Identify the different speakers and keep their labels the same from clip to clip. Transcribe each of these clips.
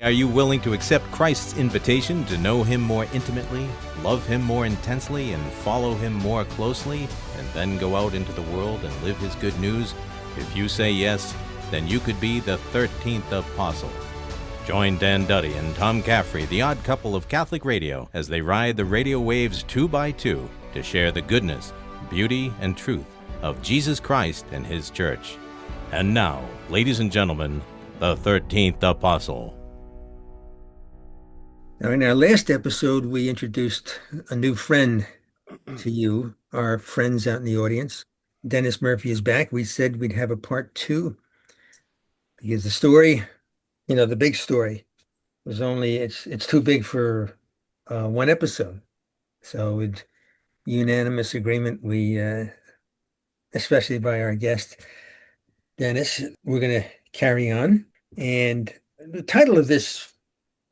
Speaker 1: Are you willing to accept Christ's invitation to know Him more intimately, love Him more intensely, and follow Him more closely, and then go out into the world and live His good news? If you say yes, then you could be the 13th apostle. Join Dan Duddy and Tom Caffrey, the odd couple of Catholic radio, as they ride the radio waves 2 by 2 to share the goodness, beauty, and truth of Jesus Christ and His church. And now, ladies and gentlemen, the 13th apostle.
Speaker 2: Now, in our last episode, we introduced a new friend to you, our friends out in the audience. Dennis Murphy is back. We said we'd have a part 2 because the story, the big story was it's too big for one episode. So with unanimous agreement, we, especially by our guest, Dennis, we're going to carry on. And the title of this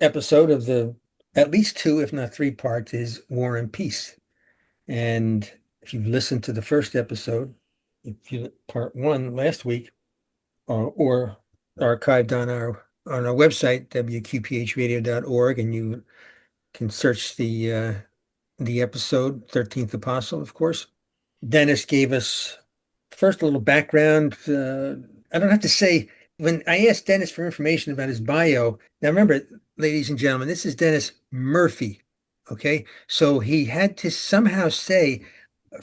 Speaker 2: episode of the at least 2, if not 3 parts is War and Peace. And if you've listened to the first episode, part 1 last week, or archived on our website, wqphradio.org, and you can search the episode, 13th Apostle, of course. Dennis gave us first a little background. I don't have to say, when I asked Dennis for information about his bio, now remember, ladies and gentlemen, this is Dennis Murphy, okay? So he had to somehow say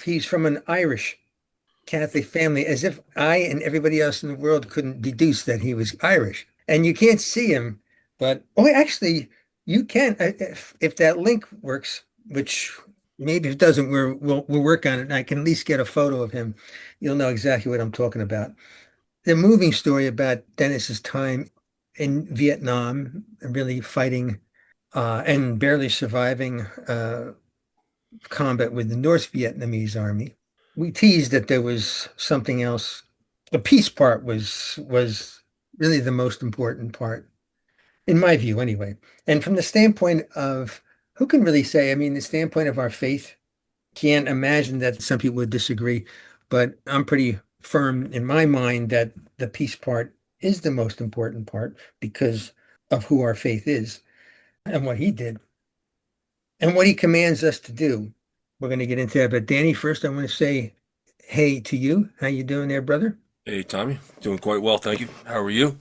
Speaker 2: he's from an Irish Catholic family, as if I and everybody else in the world couldn't deduce that he was Irish. And you can't see him, but, actually, you can, if that link works, which maybe if it doesn't, we'll work on it, and I can at least get a photo of him. You'll know exactly what I'm talking about. The moving story about Dennis's time in Vietnam, really fighting and barely surviving combat with the North Vietnamese Army. We teased that there was something else. The peace part was really the most important part, in my view, anyway. And from the standpoint of who can really say, I mean, the standpoint of our faith, can't imagine that some people would disagree, but I'm pretty firm in my mind that the peace part is the most important part because of who our faith is and what he did and what he commands us to do. We're going to get into that. But Danny, first I want to say hey to you. How you doing there, brother?
Speaker 3: Hey, Tommy. Doing quite well, thank you. How are you?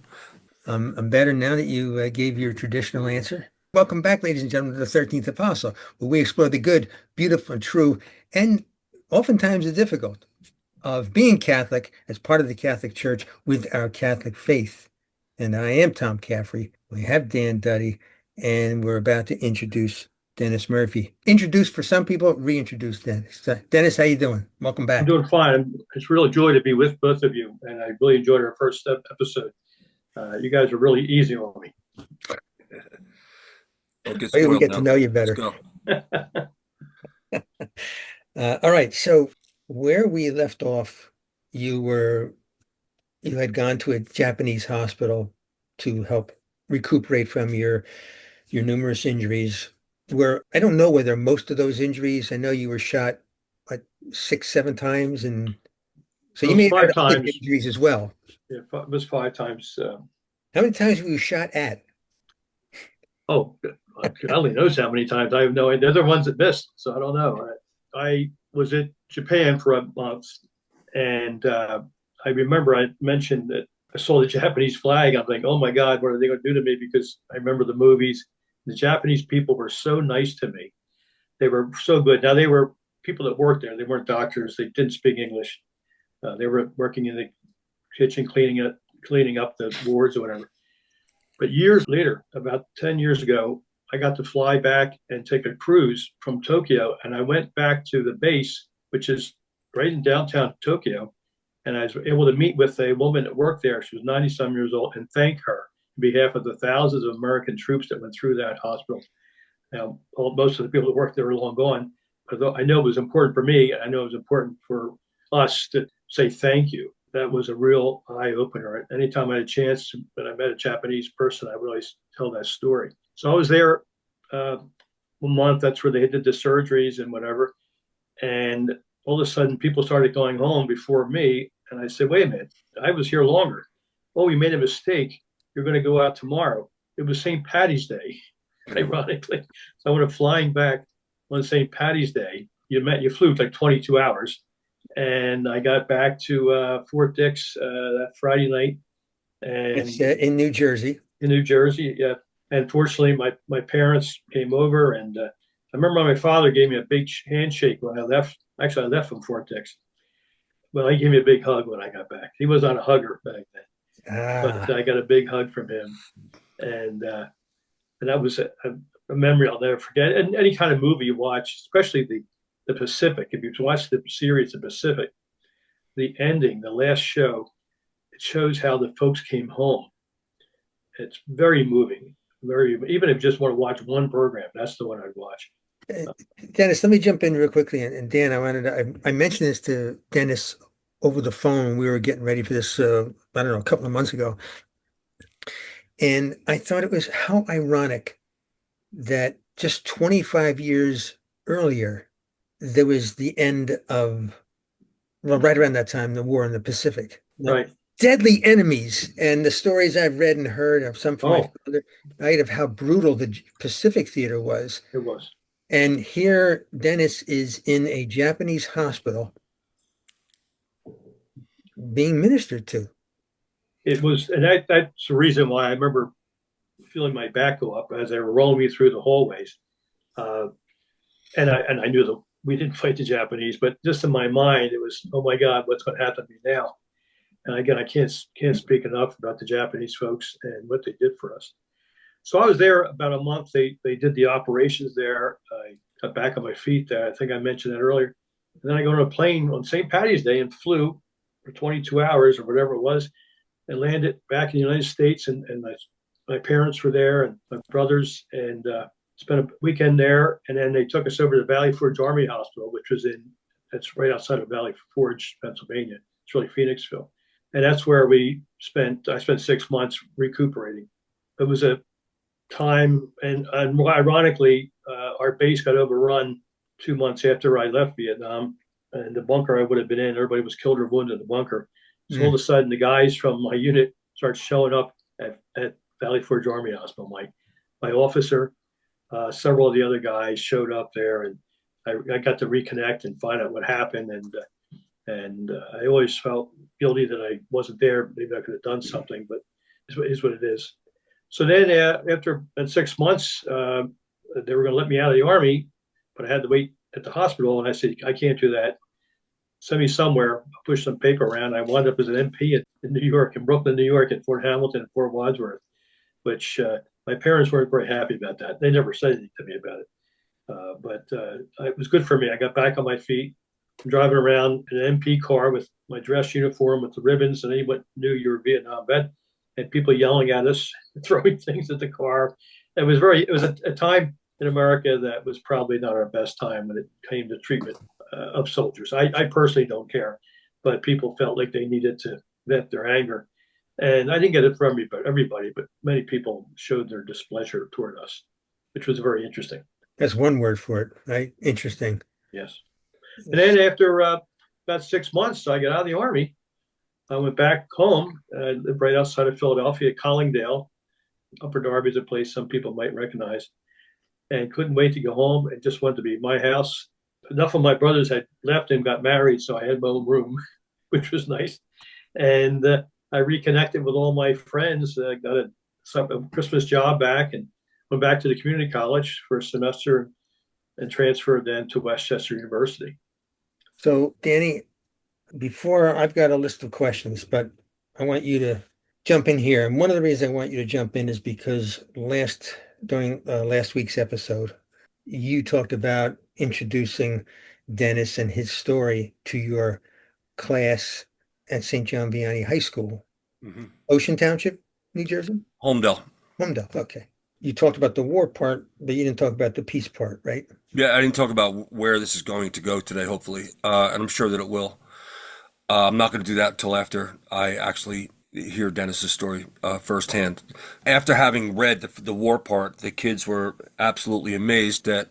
Speaker 2: I'm better now that you gave your traditional answer. Welcome back, ladies and gentlemen, to the 13th Apostle, where we explore the good, beautiful, true, and oftentimes the difficult of being Catholic as part of the Catholic Church with our Catholic faith. And I am Tom Caffrey. We have Dan Duddy, and we're about to introduce Dennis Murphy. Introduce for some people, reintroduce Dennis. Dennis, how you doing? Welcome
Speaker 4: I'm
Speaker 2: back.
Speaker 4: doing fine. It's really a joy to be with both of you, and I really enjoyed our first episode. You guys are really easy on me.
Speaker 2: We get to know you better.
Speaker 3: Let's go.
Speaker 2: All right. So where we left off, you had gone to a Japanese hospital to help recuperate from your numerous injuries. Where I don't know whether most of those injuries, I know you were shot like 6, 7 times, and so you may have had
Speaker 4: 5 times.
Speaker 2: Injuries as well.
Speaker 4: Yeah, it was 5 times.
Speaker 2: How many times were you shot at?
Speaker 4: Oh, God only knows how many times. I have no idea. They're the ones that missed, so I don't know. I was in Japan for a month, and I remember I mentioned that I saw the Japanese flag. I'm like, oh my God, what are they going to do to me? Because I remember the movies. The Japanese people were so nice to me. They were so good. Now, they were people that worked there. They weren't doctors. They didn't speak English. They were working in the kitchen, cleaning up the wards or whatever. But years later, about 10 years ago, I got to fly back and take a cruise from Tokyo. And I went back to the base, which is right in downtown Tokyo. And I was able to meet with a woman that worked there. She was 90-some years old, and thank her on behalf of the thousands of American troops that went through that hospital. Now, most of the people that worked there are long gone. But I know it was important for me, and I know it was important for us to say thank you. That was a real eye opener. Anytime I had a chance, when I met a Japanese person, I really tell that story. So I was there 1 month. That's where they did the surgeries and whatever. And all of a sudden, people started going home before me. And I said, wait a minute, I was here longer. Oh, we made a mistake. You're going to go out tomorrow. it was St. Patty's Day, ironically. So I went flying back on St. Patty's Day. You flew like 22 hours, and I got back to Fort Dix that Friday night, and
Speaker 2: It's in New Jersey.
Speaker 4: in New Jersey. Yeah, and fortunately, my parents came over, and I remember my father gave me a big handshake when I left. Actually, I left from Fort Dix. Well, he gave me a big hug when I got back. He was not a hugger back then, but I got a big hug from him, and that was a memory I'll never forget. And any kind of movie you watch, especially the Pacific, if you watch the series The Pacific, the ending, the last show, it shows how the folks came home. It's very moving. Even if you just want to watch one program, that's the one I'd watch.
Speaker 2: Dennis, let me jump in real quickly. And Dan, I mentioned this to Dennis over the phone when we were getting ready for this, I don't know, a couple of months ago. And I thought it was how ironic that just 25 years earlier, there was the end of, well, right around that time, the war in the Pacific.
Speaker 4: Right.
Speaker 2: Deadly enemies. And the stories I've read and heard of some from my father, right, of how brutal the Pacific theater was.
Speaker 4: It was.
Speaker 2: And here, Dennis is in a Japanese hospital being ministered to.
Speaker 4: It was, and that's the reason why I remember feeling my back go up as they were rolling me through the hallways. And I knew that we didn't fight the Japanese, but just in my mind, it was, oh my God, what's going to happen to me now? And again, I can't speak enough about the Japanese folks and what they did for us. So I was there about a month. They did the operations there. I got back on my feet there. I think I mentioned that earlier. And then I got on a plane on St. Patty's Day and flew for 22 hours or whatever it was, and landed back in the United States. And my parents were there and my brothers, and spent a weekend there. And then they took us over to Valley Forge Army Hospital, which was that's right outside of Valley Forge, Pennsylvania. It's really Phoenixville. And that's where I spent 6 months recuperating. It was a time, and ironically, our base got overrun 2 months after I left Vietnam, and the bunker I would have been in, everybody was killed or wounded in the bunker. So all of a sudden, the guys from my unit start showing up at Valley Forge Army Hospital. My officer, several of the other guys showed up there, and I got to reconnect and find out what happened. And I always felt guilty that I wasn't there. Maybe I could have done something, but it is what it is. So then after 6 months, they were going to let me out of the Army, but I had to wait at the hospital. And I said, I can't do that. Send me somewhere. I'll push some paper around. I wound up as an MP in New York, in Brooklyn, New York, at Fort Hamilton and Fort Wadsworth, which my parents weren't very happy about that. They never said anything to me about it. But it was good for me. I got back on my feet. I'm driving around in an MP car with my dress uniform with the ribbons, and anyone knew you were a Vietnam vet, and people yelling at us, throwing things at the car. It was a time in America that was probably not our best time when it came to treatment of soldiers. I personally don't care, but people felt like they needed to vent their anger. And I didn't get it from everybody, but many people showed their displeasure toward us, which was very interesting.
Speaker 2: That's one word for it, right? Interesting.
Speaker 4: Yes. And then after about 6 months, I got out of the Army. I went back home. I lived right outside of Philadelphia, Collingdale. Upper Darby is a place some people might recognize. And couldn't wait to go home and just wanted to be my house. Enough of my brothers had left and got married, so I had my own room, which was nice. And I reconnected with all my friends. Got a Christmas job back and went back to the community college for a semester and transferred then to Westchester University.
Speaker 2: So, Danny, before I've got a list of questions, but I want you to jump in here. And one of the reasons I want you to jump in is because during last week's episode, you talked about introducing Dennis and his story to your class at St. John Vianney High School, Ocean Township, New Jersey?
Speaker 3: Homedale.
Speaker 2: Homedale, okay. You talked about the war part, but you didn't talk about the peace part, right?
Speaker 3: Yeah, I didn't talk about where this is going to go today, hopefully, and I'm sure that it will. I'm not going to do that until after I actually hear Dennis's story firsthand. After having read the war part, the kids were absolutely amazed that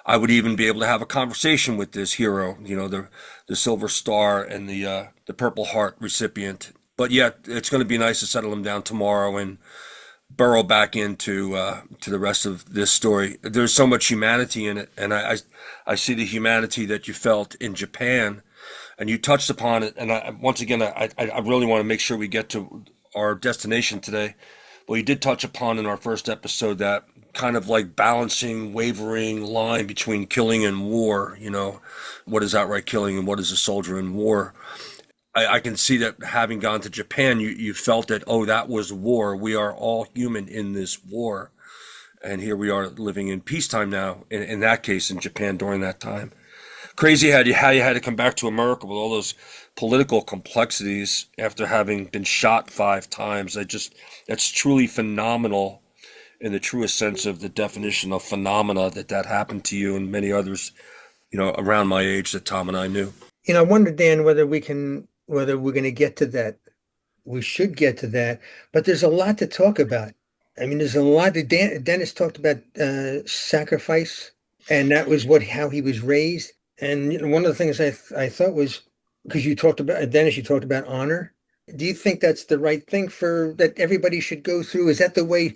Speaker 3: I would even be able to have a conversation with this hero, the Silver Star and the Purple Heart recipient. But yeah, it's going to be nice to settle him down tomorrow and burrow back into to the rest of this story. There's so much humanity in it, and I see the humanity that you felt in Japan, and you touched upon it. And once again, I really want to make sure we get to our destination today. Well, you did touch upon in our first episode that kind of like balancing, wavering line between killing and war. You know, what is outright killing and what is a soldier in war? I can see that having gone to Japan, you felt that, oh, that was war. We are all human in this war. And here we are living in peacetime now, in that case, in Japan during that time. Crazy how you had to come back to America with all those political complexities after having been shot 5 times. That's truly phenomenal in the truest sense of the definition of phenomena that happened to you and many others, you know, around my age that Tom and I knew.
Speaker 2: You know, I wonder, Dan, whether we're going to get to that. We should get to that, but there's a lot to talk about. I mean, there's a lot. Dennis talked about sacrifice, and that was how he was raised. And you know, one of the things I thought was, because you talked about, Dennis, you talked about honor. Do you think that's the right thing that everybody should go through? Is that the way?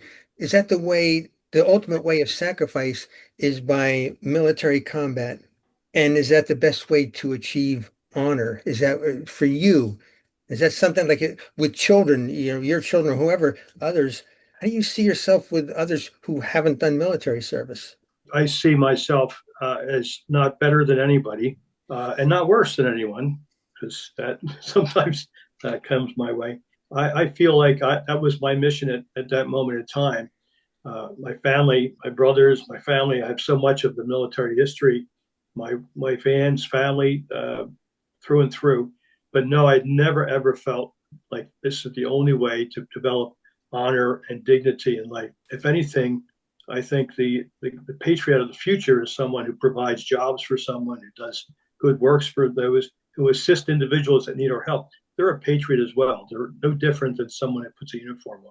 Speaker 2: The ultimate way of sacrifice is by military combat? And is that the best way to achieve honor? Is that for you? Is that something like with children, you know, your children or whoever, others? How do you see yourself with others who haven't done military service?
Speaker 4: I see myself as not better than anybody and not worse than anyone, because that sometimes that comes my way. I feel like that was my mission at that moment in time. My family, my brothers, my family, I have so much of the military history, my fans, family, through and through. But no, I'd never, ever felt like this is the only way to develop honor and dignity in life. If anything, I think the patriot of the future is someone who provides jobs for someone, who does good works for those, who assist individuals that need our help. They're a patriot as well. They're no different than someone that puts a uniform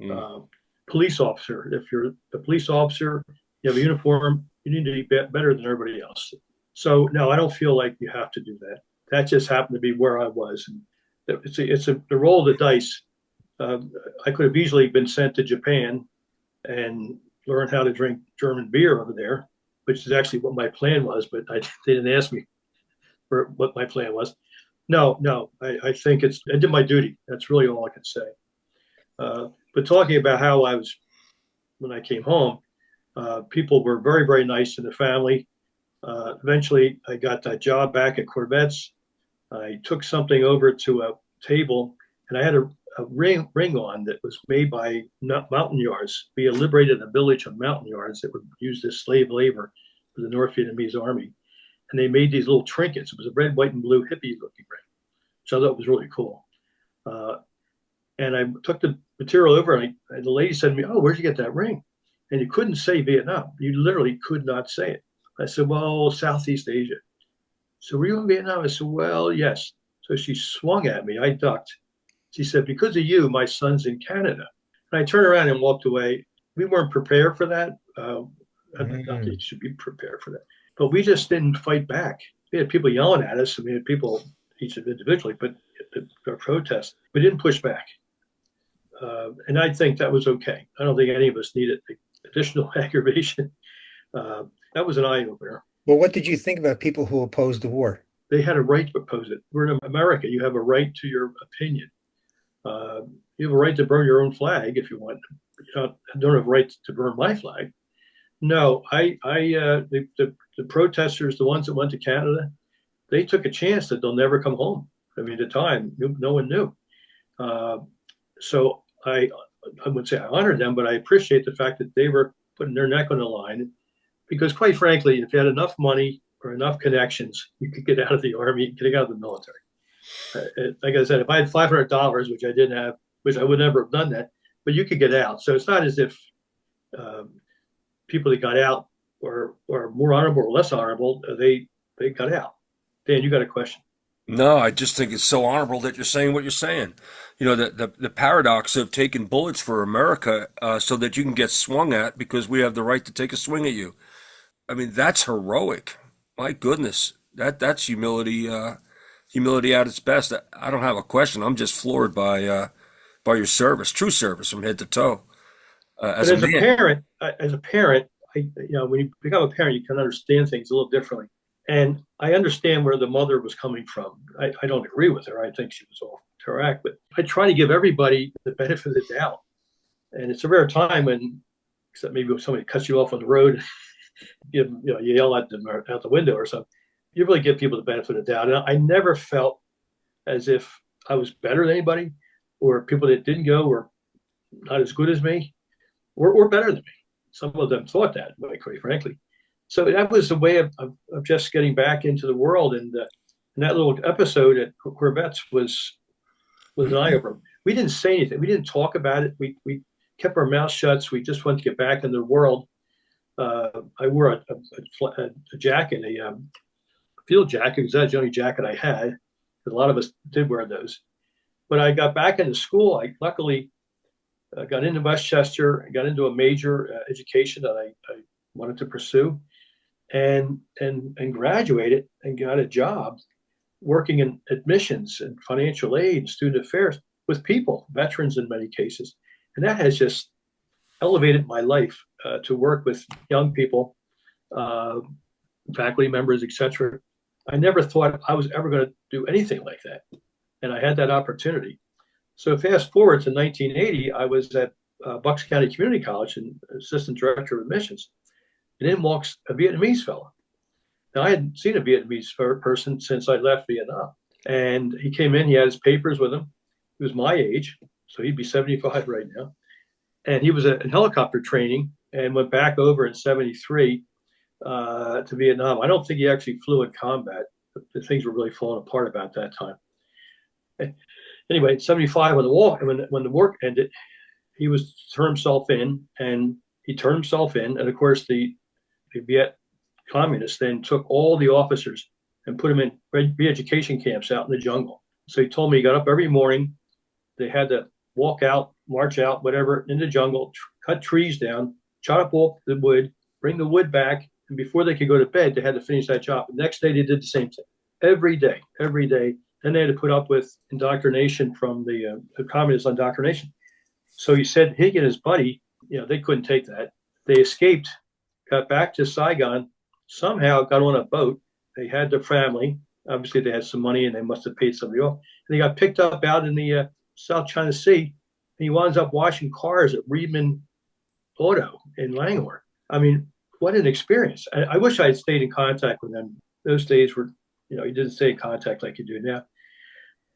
Speaker 4: on. Police officer, if you're a police officer, you have a uniform, you need to be better than everybody else. So no, I don't feel like you have to do that. That just happened to be where I was. And it's the roll of the dice. I could have easily been sent to Japan and learn how to drink German beer over there, which is actually what my plan was, but they didn't ask me for what my plan was. No, I think I did my duty. That's really all I can say. But talking about how I was when I came home, people were very, very nice in the family. Eventually, I got that job back at Corvettes. I took something over to a table, and I had a ring on that was made by mountain yards. We had liberated a village of mountain yards that would use this slave labor for the North Vietnamese Army. And they made these little trinkets. It was a red, white, and blue hippie-looking ring, which I thought was really cool. And I took the material over, and the lady said to me, "Oh, where'd you get that ring?" And you couldn't say Vietnam. You literally could not say it. I said, "Well, Southeast Asia." So were you in Vietnam? I said, "Well, yes." So she swung at me. I ducked. She said, "Because of you, my son's in Canada." And I turned around and walked away. We weren't prepared for that. Not that you should be prepared for that. But we just didn't fight back. We had people yelling at us. We had people, each individually, but our protest. We didn't push back. And I think that was okay. I don't think any of us needed additional aggravation. That was an eye-opener.
Speaker 2: Well, what did you think about people who opposed the war?
Speaker 4: They had a right to oppose it. We're in America. You have a right to your opinion. You have a right to burn your own flag if you want. You don't have a right to burn my flag. No, the protesters, the ones that went to Canada, they took a chance that they'll never come home. I mean, at the time, no one knew. So I would say I honored them, but I appreciate the fact that they were putting their neck on the line, because quite frankly, if you had enough money or enough connections, you could get out of the Army, you could get out of the military. Like I said, if I had $500, which I didn't have, which I would never have done that, but you could get out. So it's not as if people that got out were more honorable or less honorable. They got out. Dan, you got a question?
Speaker 3: No, I just think it's so honorable that you're saying what you're saying. You know, the paradox of taking bullets for America so that you can get swung at because we have the right to take a swing at you. I mean, that's heroic. My goodness, that's humility. Humility at its best. I don't have a question. I'm just floored by your service, true service from head to toe.
Speaker 4: But
Speaker 3: as a man.
Speaker 4: as a parent, when you become a parent, you can understand things a little differently. And I understand where the mother was coming from. I don't agree with her. I think she was off track, but I try to give everybody the benefit of the doubt. And it's a rare time when, except maybe when somebody cuts you off on the road, you yell at them out the window or something. You really give people the benefit of the doubt. And I never felt as if I was better than anybody, or people that didn't go were not as good as me, or better than me. Some of them thought that, quite frankly. So that was a way of just getting back into the world. And that little episode at Corvettes was an eye opener. We didn't say anything. We didn't talk about it. We kept our mouths shut. We just wanted to get back in the world. I wore a jacket, a field jacket, because that's the only jacket I had. A lot of us did wear those. But I got back into school. I luckily got into Westchester. I got into a major education that I wanted to pursue, and graduated and got a job working in admissions and financial aid and student affairs with people, veterans in many cases. And that has just elevated my life to work with young people, faculty members, etc. I never thought I was ever going to do anything like that. And I had that opportunity. So fast forward to 1980, I was at Bucks County Community College and assistant director of admissions. And in walks a Vietnamese fellow. Now, I hadn't seen a Vietnamese person since I left Vietnam. And he came in, he had his papers with him. He was my age, so he'd be 75 right now. And he was in helicopter training and went back over in 73 to Vietnam. I don't think he actually flew in combat. The things were really falling apart about that time. Anyway, 75 when the war ended, he was turned himself in, and of course the Viet communists then took all the officers and put them in re-education camps out in the jungle. So he told me he got up every morning. They had to walk out, march out, whatever, in the jungle, cut trees down, chop up all the wood, bring the wood back, and before they could go to bed, they had to finish that job. The next day, they did the same thing. Every day. Then they had to put up with indoctrination from the communist indoctrination. So he said he and his buddy, they couldn't take that. They escaped, got back to Saigon, somehow got on a boat. They had their family. Obviously, they had some money, and they must have paid somebody off. And they got picked up out in the South China Sea, and he winds up washing cars at Reedman Auto in Langhorne. I mean, what an experience. I wish I had stayed in contact with them. Those days were, you didn't stay in contact like you do now.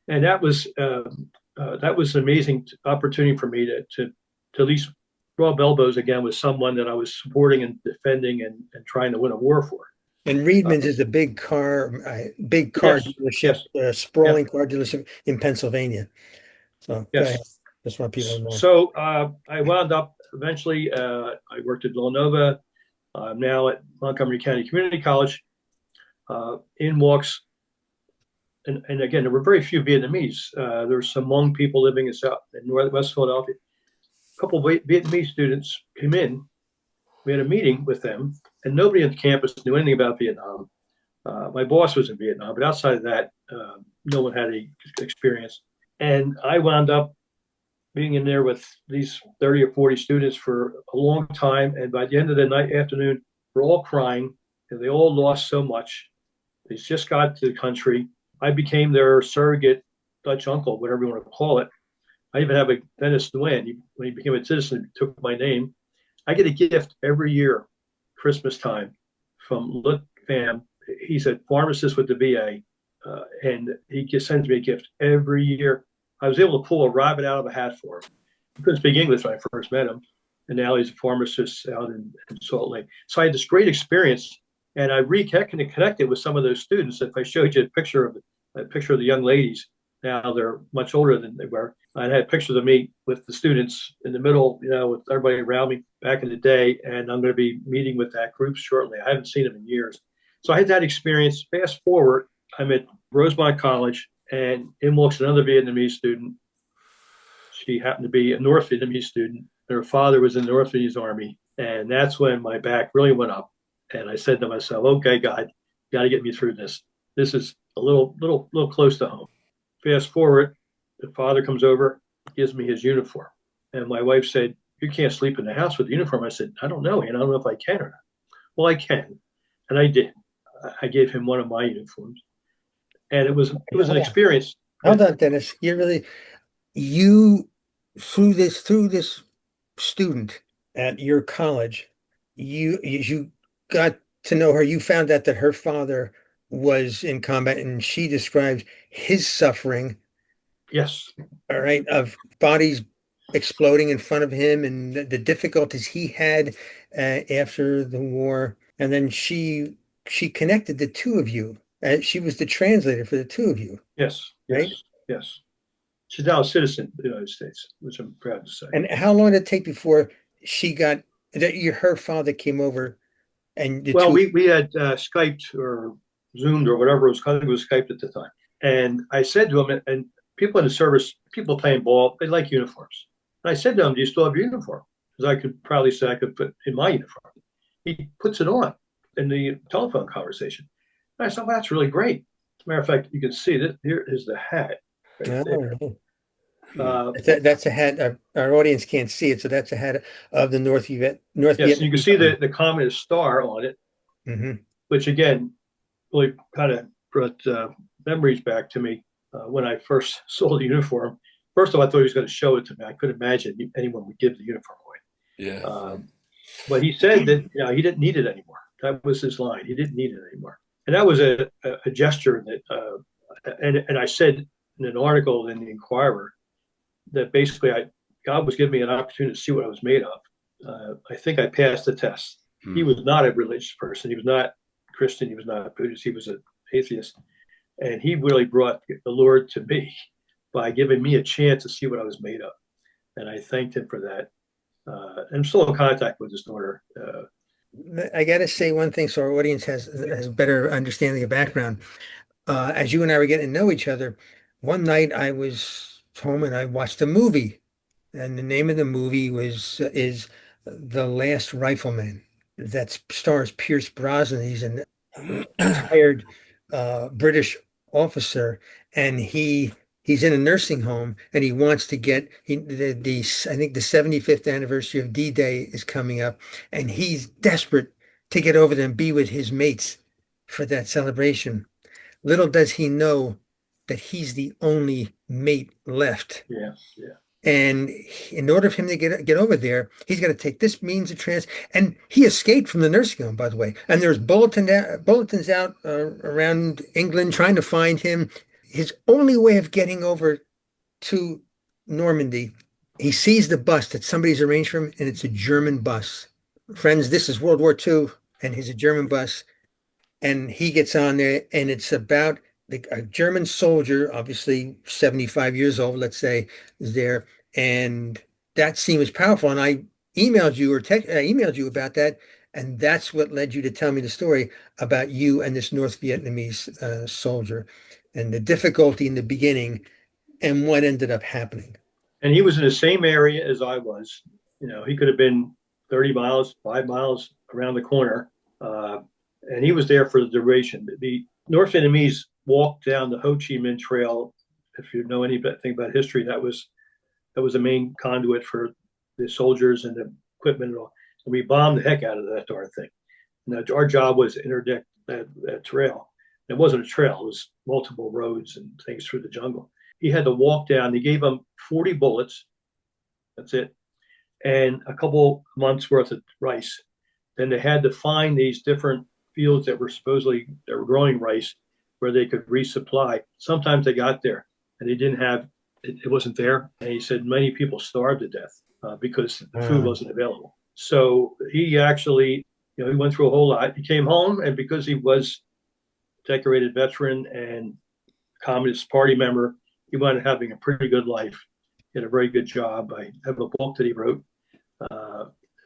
Speaker 4: And that was an amazing opportunity for me to at least rub elbows again with someone that I was supporting and defending and trying to win a war for.
Speaker 2: And Reedman's is a big car
Speaker 4: Yes,
Speaker 2: dealership, sprawling car dealership in Pennsylvania. So
Speaker 4: yes,
Speaker 2: that's what people know.
Speaker 4: So I wound up eventually. I worked at Villanova. I'm now at Montgomery County Community College. In walks, and again, there were very few Vietnamese. There were some Hmong people living in West Philadelphia. A couple of Vietnamese students came in. We had a meeting with them, and nobody on the campus knew anything about Vietnam. My boss was in Vietnam, but outside of that, no one had any experience. And I wound up being in there with these 30 or 40 students for a long time. And by the end of the afternoon, we're all crying, and they all lost so much. They just got to the country. I became their surrogate Dutch uncle, whatever you want to call it. I even have a Dennis Nguyen. When he became a citizen, he took my name. I get a gift every year, Christmas time, from Lut Pham. He's a pharmacist with the VA, and he just sends me a gift every year. I was able to pull a rabbit out of a hat for him. He couldn't speak English when I first met him, and now he's a pharmacist out in Salt Lake. So I had this great experience, and I reconnected with some of those students. If I showed you a picture of the young ladies, now they're much older than they were. I had pictures of me with the students in the middle, with everybody around me back in the day, and I'm going to be meeting with that group shortly. I haven't seen them in years. So I had that experience. Fast forward, I'm at Rosemont College, and in walks another Vietnamese student. She happened to be a North Vietnamese student. Her father was in the North Vietnamese Army, and that's when my back really went up. And I said to myself, "Okay, God, you got to get me through this. This is a little close to home." Fast forward, the father comes over, gives me his uniform, and my wife said, you can't sleep in the house with the uniform. I said, I don't know, and I don't know if I can or not. Well, I can. And I did. I gave him one of my uniforms. And it was an experience.
Speaker 2: Hold on, Dennis. You through this student at your college, you got to know her. You found out that her father was in combat, and she described his suffering.
Speaker 4: Yes.
Speaker 2: All right, of bodies exploding in front of him and the difficulties he had after the war. And then she connected the two of you. She was the translator for the two of you.
Speaker 4: Yes.
Speaker 2: Right?
Speaker 4: Yes. She's now a citizen of the United States, which I'm proud to say.
Speaker 2: And how long did it take before her father came over? And
Speaker 4: we had Skyped or Zoomed or whatever it was. I think it was Skyped at the time. And I said to him, and people in the service, people playing ball, they like uniforms. And I said to him, do you still have your uniform? Because I could probably say I could put in my uniform. He puts it on in the telephone conversation. And I said, well, that's really great. As a matter of fact, you can see that here is the hat. Right there.
Speaker 2: That's a hat. Our audience can't see it, so that's a hat of the North
Speaker 4: Yes,
Speaker 2: Vietnamese.
Speaker 4: you can see the communist star on it, which again really kind of brought memories back to me when I first saw the uniform. First of all, I thought he was going to show it to me. I couldn't imagine anyone would give the uniform away.
Speaker 3: Yeah.
Speaker 4: But he said that he didn't need it anymore. That was his line. He didn't need it anymore, and that was a gesture that. And I said in an article in the Inquirer that basically God was giving me an opportunity to see what I was made of. I think I passed the test. He was not a religious person. He was not Christian. He was not a Buddhist. He was an atheist. And he really brought the Lord to me by giving me a chance to see what I was made of. And I thanked him for that. And I'm still in contact with his daughter.
Speaker 2: I got to say one thing so our audience has a better understanding of background. As you and I were getting to know each other, one night I was home and I watched a movie, and the name of the movie is The Last Rifleman. That stars Pierce Brosnan. He's an retired British officer, and he's in a nursing home, and he wants to get I think the 75th anniversary of D-Day is coming up, and he's desperate to get over there and be with his mates for that celebration. Little does he know that he's the only mate left.
Speaker 4: Yeah.
Speaker 2: And in order for him to get over there, he's got to take this means of and he escaped from the nursing home, by the way. And there's bulletins out around England trying to find him. His only way of getting over to Normandy, he sees the bus that somebody's arranged for him, and it's a German bus. Friends, this is World War II, and he's a German bus. And he gets on there, and it's about a German soldier, obviously 75 years old, let's say, is there. And that scene was powerful. And I emailed you about that. And that's what led you to tell me the story about you and this North Vietnamese soldier and the difficulty in the beginning and what ended up happening.
Speaker 4: And he was in the same area as I was. He could have been 30 miles, 5 miles around the corner. And he was there for the duration. The North Vietnamese walked down the Ho Chi Minh Trail. If you know anything about history, that was the main conduit for the soldiers and the equipment and all. And we bombed the heck out of that darn thing. And our job was to interdict that trail. It wasn't a trail. It was multiple roads and things through the jungle. He had to walk down. They gave him 40 bullets. That's it. And a couple months worth of rice. Then they had to find these different fields that were growing rice where they could resupply. Sometimes they got there and they didn't have it wasn't there. And he said many people starved to death because the food wasn't available. So he actually, he went through a whole lot. He came home, and because he was a decorated veteran and Communist Party member, he wound up having a pretty good life. He had a very good job. I have a book that he wrote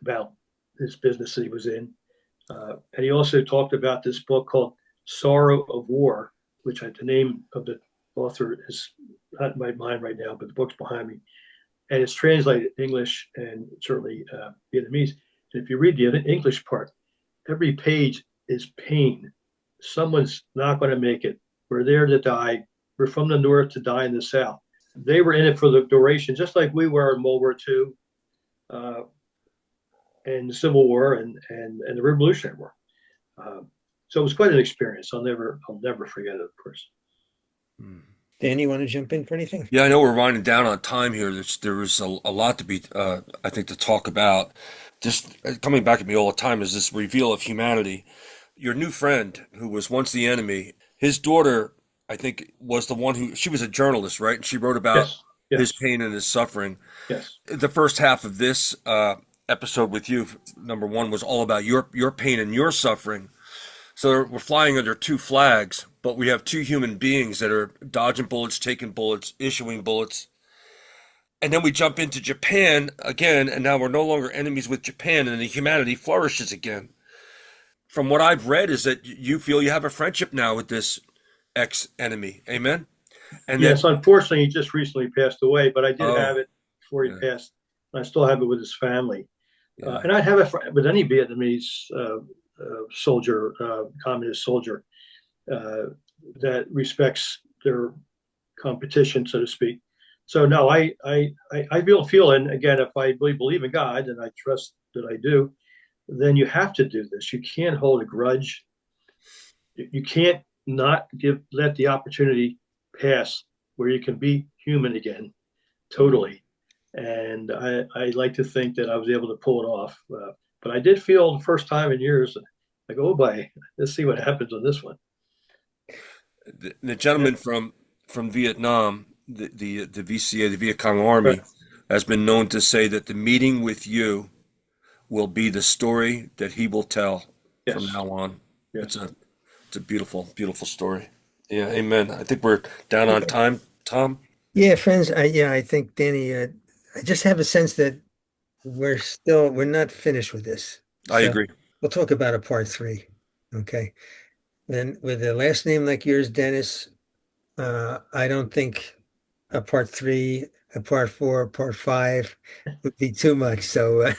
Speaker 4: about his business that he was in. And he also talked about this book called Sorrow of War, which the name of the author is not in my mind right now, but the book's behind me. And it's translated English and certainly Vietnamese. And if you read the English part, every page is pain. Someone's not going to make it. We're there to die. We're from the North to die in the South. They were in it for the duration, just like we were in World War II. uh, in the Civil War and the Revolutionary War. So it was quite an experience. I'll never forget it, of course.
Speaker 2: Dan, you want to jump in for anything?
Speaker 3: Yeah, I know we're winding down on time here. There was a lot to be, I think, to talk about. Just coming back at me all the time is this reveal of humanity. Your new friend, who was once the enemy, his daughter, I think, was the one who, she was a journalist, right? And she wrote about his pain and his suffering.
Speaker 4: Yes.
Speaker 3: The first half of this episode with you, number one, was all about your pain and your suffering. So we're flying under two flags, but we have two human beings that are dodging bullets, taking bullets, issuing bullets. And then we jump into Japan again, and now we're no longer enemies with Japan, and the humanity flourishes again. From what I've read is that you feel you have a friendship now with this ex-enemy. Amen? And
Speaker 4: yes, unfortunately, he just recently passed away, but I did have it before he passed. And I still have it with his family. Yeah. And I have it with any Vietnamese soldier, communist soldier, that respects their competition, so to speak. So no, I feel, and again, if I really believe in God, and I trust that I do, then you have to do this. You can't hold a grudge. You can't not let the opportunity pass where you can be human again, totally. And I like to think that I was able to pull it off. But I did feel the first time in years, like, oh boy, let's see what happens on this one.
Speaker 3: The gentleman from Vietnam, the VCA, the Viet Cong Army, has been known to say that the meeting with you will be the story that he will tell from now on. Yes. It's a beautiful, beautiful story. Yeah, amen. I think we're down on time, Tom.
Speaker 2: Yeah, friends. I think, Danny, I just have a sense that we're not finished with this.
Speaker 3: I agree.
Speaker 2: We'll talk about a part 3. Okay. And with a last name like yours, Dennis, I don't think a part 3, a part 4, a part 5 would be too much. So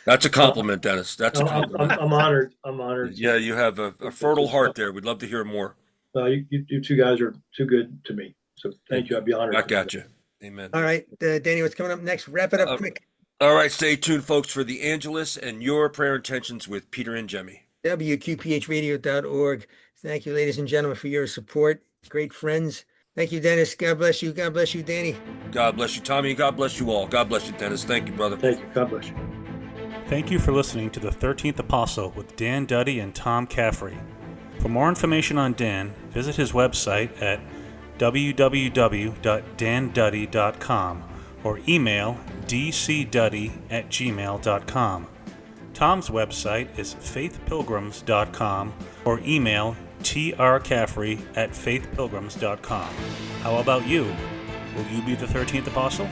Speaker 3: that's a compliment, Dennis. That's a compliment.
Speaker 4: I'm honored. I'm honored.
Speaker 3: Yeah, you have a fertile heart there. We'd love to hear more.
Speaker 4: You two guys are too good to me. So thank you. I'd be honored.
Speaker 3: Back at you. Amen.
Speaker 2: All right, Danny, what's coming up next? Wrap it up quick.
Speaker 3: All right, stay tuned, folks, for the Angelus and your prayer intentions with Peter and Jemmy.
Speaker 2: WQPHradio.org. Thank you, ladies and gentlemen, for your support. Great friends. Thank you, Dennis. God bless you. God bless you, Danny.
Speaker 3: God bless you, Tommy. God bless you all. God bless you, Dennis. Thank you, brother.
Speaker 4: Thank you. God bless you.
Speaker 5: Thank you for listening to the 13th Apostle with Dan Duddy and Tom Caffrey. For more information on Dan, visit his website at www.danduddy.com or email dcduddy@gmail.com. Tom's website is faithpilgrims.com or email trcaffrey@faithpilgrims.com. How about you? Will you be the 13th Apostle?